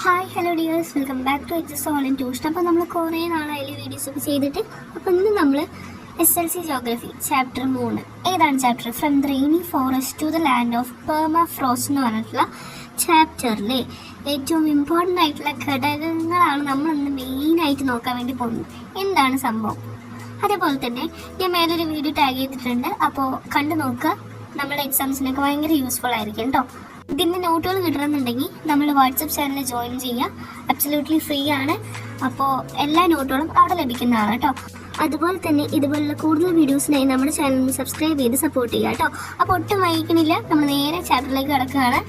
Hi hello dears, welcome back to H S online tuition. അപ്പോൾ നമ്മൾ കുറേ നാളായാലും വീഡിയോസൊക്കെ ചെയ്തിട്ട്. അപ്പോൾ ഇന്ന് നമ്മൾ SLC ജോഗ്രഫി ചാപ്റ്റർ 3 ഏതാണ് chapter from the rainy forest to the land of permafrost എന്ന് പറഞ്ഞിട്ടുള്ള ചാപ്റ്ററിലെ ഏറ്റവും ഇമ്പോർട്ടൻ്റ് ആയിട്ടുള്ള ഘടകങ്ങളാണ് നമ്മൾ ഇന്ന് മെയിനായിട്ട് നോക്കാൻ വേണ്ടി പോകുന്നത്. എന്താണ് സംഭവം? അതേപോലെ തന്നെ ഞാൻ മേലൊരു വീഡിയോ ടാഗ് ചെയ്തിട്ടുണ്ട്, അപ്പോൾ കണ്ടു നോക്കുക. നമ്മുടെ എക്സാംസിനൊക്കെ ഭയങ്കര യൂസ്ഫുൾ ആയിരിക്കും കേട്ടോ. ഇതിൻ്റെ നോട്ടുകൾ കിട്ടണമെന്നുണ്ടെങ്കിൽ നമ്മൾ വാട്സപ്പ് ചാനലിൽ ജോയിൻ ചെയ്യുക. അബ്സല്യൂട്ട്ലി ഫ്രീ ആണ്. അപ്പോൾ എല്ലാ നോട്ടുകളും അവിടെ ലഭിക്കുന്നതാണ് കേട്ടോ. അതുപോലെ തന്നെ ഇതുപോലുള്ള കൂടുതൽ വീഡിയോസിനായി നമ്മുടെ ചാനൽ സബ്സ്ക്രൈബ് ചെയ്ത് സപ്പോർട്ട് ചെയ്യുക കേട്ടോ. അപ്പോൾ ഒട്ടും വൈകിക്കണില്ല, നമ്മൾ നേരെ ചാപ്റ്ററിലേക്ക് കിടക്കുകയാണ്.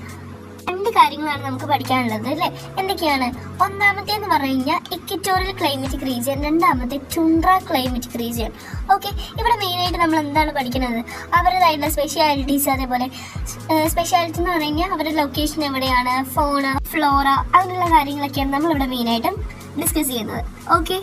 രണ്ട് കാര്യങ്ങളാണ് നമുക്ക് പഠിക്കാനുള്ളത് അല്ലേ? എന്തൊക്കെയാണ്? ഒന്നാമത്തേന്ന് പറഞ്ഞു കഴിഞ്ഞാൽ ഇക്വറ്റോറിയൽ ക്ലൈമറ്റിക് റീജിയൻ, രണ്ടാമത്തെ ടുണ്ട്ര ക്ലൈമറ്റിക് റീജിയൻ. ഓക്കെ, ഇവിടെ മെയിനായിട്ട് നമ്മൾ എന്താണ് പഠിക്കുന്നത്? അവരുടേതായിട്ടുള്ള സ്പെഷ്യാലിറ്റീസ്, അതേപോലെ സ്പെഷ്യാലിറ്റി എന്ന് പറഞ്ഞു കഴിഞ്ഞാൽ അവരുടെ ലൊക്കേഷൻ എവിടെയാണ്, ഫോണ, ഫ്ലോറ, അങ്ങനെയുള്ള കാര്യങ്ങളൊക്കെയാണ് നമ്മളിവിടെ മെയിനായിട്ടും ഡിസ്കസ് ചെയ്യുന്നത്. ഓക്കെ,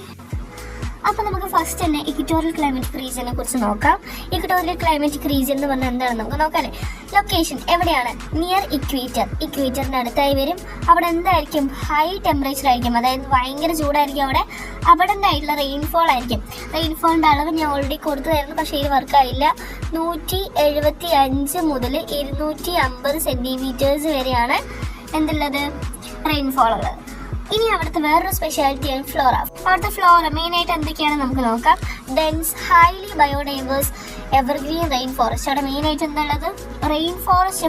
അപ്പോൾ നമുക്ക് ഫസ്റ്റ് തന്നെ ഇക്വറ്റോറിയൽ ക്ലൈമറ്റിക് റീജിയനെ കുറിച്ച് നോക്കാം. ഇക്വറ്റോറിയൽ ക്ലൈമറ്റിക് റീജിയൻ എന്ന് പറഞ്ഞാൽ എന്താണെന്ന് നമുക്ക് നോക്കാം അല്ലേ? ലൊക്കേഷൻ എവിടെയാണ്? നിയർ ഇക്വേറ്റർ, ഇക്വേറ്ററിൻ്റെ അടുത്തായി വരും. അവിടെ എന്തായിരിക്കും? ഹൈ ടെമ്പറേച്ചർ ആയിരിക്കും, അതായത് ഭയങ്കര ചൂടായിരിക്കും. അവിടെ ആയിട്ടുള്ള റെയിൻഫോൾ ആയിരിക്കും. റെയിൻഫോളിൻ്റെ അളവ് ഞാൻ ഓൾറെഡി കൊടുത്തതായിരുന്നു, പക്ഷേ ഇത് വർക്കായില്ല. 175 മുതൽ 250 സെൻറ്റിമീറ്റേഴ്സ് വരെയാണ് എന്തുള്ളത്? റെയിൻഫോൾ ഉള്ളത്. ഇനി അവിടുത്തെ വേറൊരു സ്പെഷ്യാലിറ്റിയാണ് ഫ്ലോറ. അവിടുത്തെ ഫ്ലോറ മെയിനായിട്ട് എന്തൊക്കെയാണ് നമുക്ക് നോക്കാം. Dense highly biodiverse evergreen rain forest. അവിടെ മെയിനായിട്ട് എന്താണുള്ളത്? റെയിൻ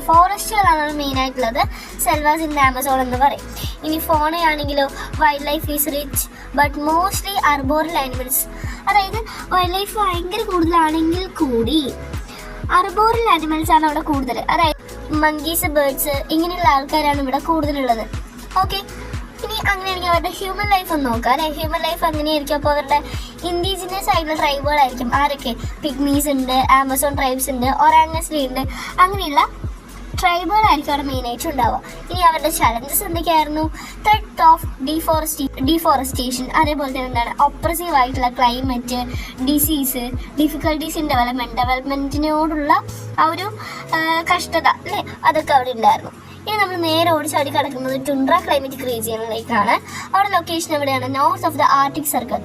ഫോറസ്റ്റുകളാണ് മെയിനായിട്ടുള്ളത്. സെൽവാസ് ഇൻ ആമസോൺ എന്ന് പറയും. ഇനി ഫോണയാണെങ്കിലോ wild life is rich but mostly arboreal animals. അതായത് വൈൽഡ് ലൈഫ് ഭയങ്കര കൂടുതലാണെങ്കിൽ കൂടി അർബോറൽ ആനിമൽസ് ആണ് അവിടെ കൂടുതൽ. അതായത് മങ്കീസ്, ബേർഡ്സ്, ഇങ്ങനെയുള്ള ആൾക്കാരാണ് ഇവിടെ കൂടുതലുള്ളത്. ഓക്കെ, ഇനി അങ്ങനെയാണെങ്കിൽ അവരുടെ ഹ്യൂമൻ ലൈഫ് ഒന്ന് നോക്കാം അല്ലെ? ഹ്യൂമൻ ലൈഫ് അങ്ങനെയായിരിക്കും. അപ്പോൾ അവരുടെ ഇൻഡിജിനസ് ആയിട്ടുള്ള ട്രൈബുകളായിരിക്കും. ആരൊക്കെ? പിഗ്മീസ് ഉണ്ട്, ആമസോൺ ട്രൈബ്സ് ഉണ്ട്, ഒറാങ്ങസ്ലി ഉണ്ട്. അങ്ങനെയുള്ള ട്രൈബുകളായിരിക്കും അവിടെ മെയിനായിട്ട് ഉണ്ടാവുക. ഇനി അവരുടെ ചലഞ്ചസ് എന്തൊക്കെയായിരുന്നു? ത്രെറ്റ് ഓഫ് ഡീഫോറസ്റ്റേഷൻ, അതേപോലെ തന്നെ എന്താണ് ഒപ്രസീവ് ആയിട്ടുള്ള ക്ലൈമറ്റ്, ഡിസീസ്, ഡിഫിക്കൽട്ടീസ് ഇൻ ഡെവലപ്മെൻറ്റിനോടുള്ള ആ ഒരു കഷ്ടത അല്ലേ, അതൊക്കെ അവിടെ ഉണ്ടായിരുന്നു. ഇനി നമ്മൾ നേരെ ഓടിച്ചാടി കിടക്കുന്നത് ടുണ്ട്ര ക്ലൈമറ്റിക് റീജിയനിലേക്കാണ്. അവിടെ ലൊക്കേഷൻ എവിടെയാണ്? North of the arctic circle.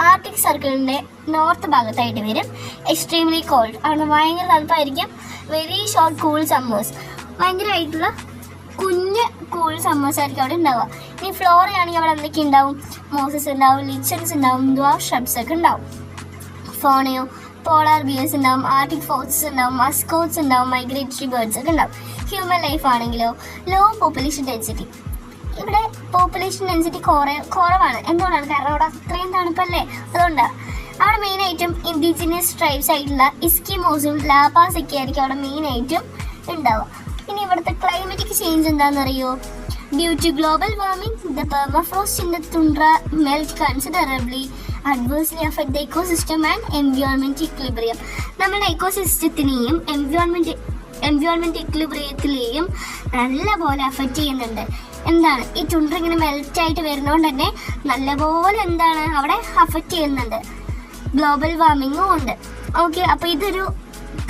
Arctic സർക്കിളിൻ്റെ നോർത്ത് ഭാഗത്തായിട്ട് വരും. എക്സ്ട്രീംലി കോൾഡ്, അവിടെ ഭയങ്കര തണുപ്പായിരിക്കും. വെരി ഷോർട്ട് കൂൾ സമ്മേഴ്സ്, ഭയങ്കരമായിട്ടുള്ള കുഞ്ഞ് കൂൾ സമ്മേഴ്സ് ആയിരിക്കും അവിടെ ഉണ്ടാവുക. ഇനി ഫ്ലോറ ആണെങ്കിൽ അവിടെ എന്തൊക്കെ ഉണ്ടാവും? മോസസ് ഉണ്ടാവും, ലിച്ചൻസ് ഉണ്ടാവും, ദ്വാർ ഷ്രബ്സ് ഒക്കെ ഉണ്ടാവും. ഫോണയോ പോളാർ ബിയേഴ്സ് ഉണ്ടാവും, ആർട്ടിക് ഫോക്സസ് ഉണ്ടാവും, മസ്കോട്ട്സ് ഉണ്ടാവും, മൈഗ്രേറ്ററി ബേർഡ്സ് ഒക്കെ ഉണ്ടാവും. ഹ്യൂമൻ ലൈഫ് ആണെങ്കിലോ ലോ പോപ്പുലേഷൻ ഡെൻസിറ്റി. ഇവിടെ പോപ്പുലേഷൻ ഡെൻസിറ്റി കുറവാണ്. എന്തുകൊണ്ടാണ്? കാരണം അവിടെ അത്രയും തണുപ്പല്ലേ, അതുകൊണ്ടാണ്. അവിടെ മെയിനായിട്ടും ഇൻഡിജിനസ് ട്രൈബ്സ് ആയിട്ടുള്ള ഇസ്കിമോസും ലാപ്പാസ് ഒക്കെ ആയിരിക്കും അവിടെ മെയിനായിട്ടും ഉണ്ടാവുക. ഇനി ഇവിടുത്തെ ക്ലൈമറ്റിക് ചേഞ്ച് എന്താണെന്നറിയോ? Due to global warming the permafrost in the tundra melt considerably adversely affect the ecosystem and environment equilibrium. നമ്മുടെ എക്കോസിസ്റ്റത്തിനെയും എൻവയോൺമെൻറ്റ് ഇക്വിലിബ്രിയത്തിലെയും നല്ലപോലെ അഫക്റ്റ് ചെയ്യുന്നുണ്ട്. എന്താണ്? ഈ ടുണ്ട്ര ഇങ്ങനെ മെൽറ്റായിട്ട് വരുന്നതുകൊണ്ട് തന്നെ നല്ലപോലെ എന്താണ് അവിടെ അഫക്റ്റ് ചെയ്യുന്നുണ്ട്. ഗ്ലോബൽ വാർമിങ്ങും ഉണ്ട്. ഓക്കെ, അപ്പോൾ ഇതൊരു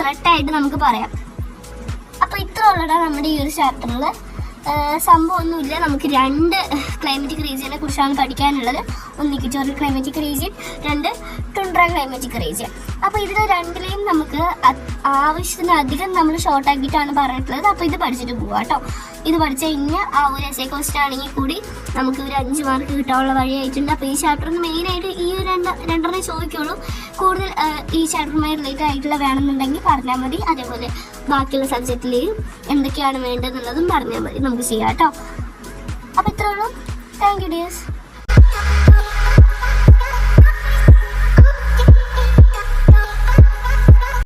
ത്രെട്ടായിട്ട് നമുക്ക് പറയാം. അപ്പോൾ ഇത്ര ഉള്ളതാണ് നമ്മുടെ ഈ ഒരു ചാപ്റ്ററിൽ. സംഭവമൊന്നുമില്ല. നമുക്ക് രണ്ട് ക്ലൈമറ്റിക് റീജിയനെ കുറിച്ചാണ് പഠിക്കാനുള്ളത്. ഒന്ന് ഇക്വറ്റോറിയൽ ക്ലൈമറ്റിക് റീജിയൻ, രണ്ട് ടുണ്ട്ര ക്ലൈമറ്റിക് റീജിയൻ. അപ്പോൾ ഇതിൽ രണ്ടിലെയും നമുക്ക് ആവശ്യത്തിനധികം നമ്മൾ ഷോർട്ടാക്കിയിട്ടാണ് പറഞ്ഞിട്ടുള്ളത്. അപ്പോൾ ഇത് പഠിച്ചിട്ട് പോവാം കേട്ടോ. ഇത് പഠിച്ചു കഴിഞ്ഞാൽ ആ ഒരു എസ്സേ ക്വസ്റ്റൻ ആണെങ്കിൽ കൂടി നമുക്ക് ഒരു 5 മാർക്ക് കിട്ടാനുള്ള വഴിയായിട്ടുണ്ട്. അപ്പോൾ ഈ ചാപ്റ്ററിന് മെയിനായിട്ട് ഈ രണ്ടെണ്ണേ ചോദിക്കുള്ളൂ. കൂടുതൽ ഈ ചാപ്റ്ററുമായി റിലേറ്റഡ് ആയിട്ടുള്ള വേണമെന്നുണ്ടെങ്കിൽ പറഞ്ഞാൽ മതി. അതേപോലെ ബാക്കിയുള്ള സബ്ജക്റ്റിലെയും എന്തൊക്കെയാണ് വേണ്ടതെന്നുള്ളതും പറഞ്ഞാൽ മതി, നമുക്ക് ചെയ്യാം കേട്ടോ. അപ്പോൾ ഇത്രേ ഉള്ളൂ. Thank you dears.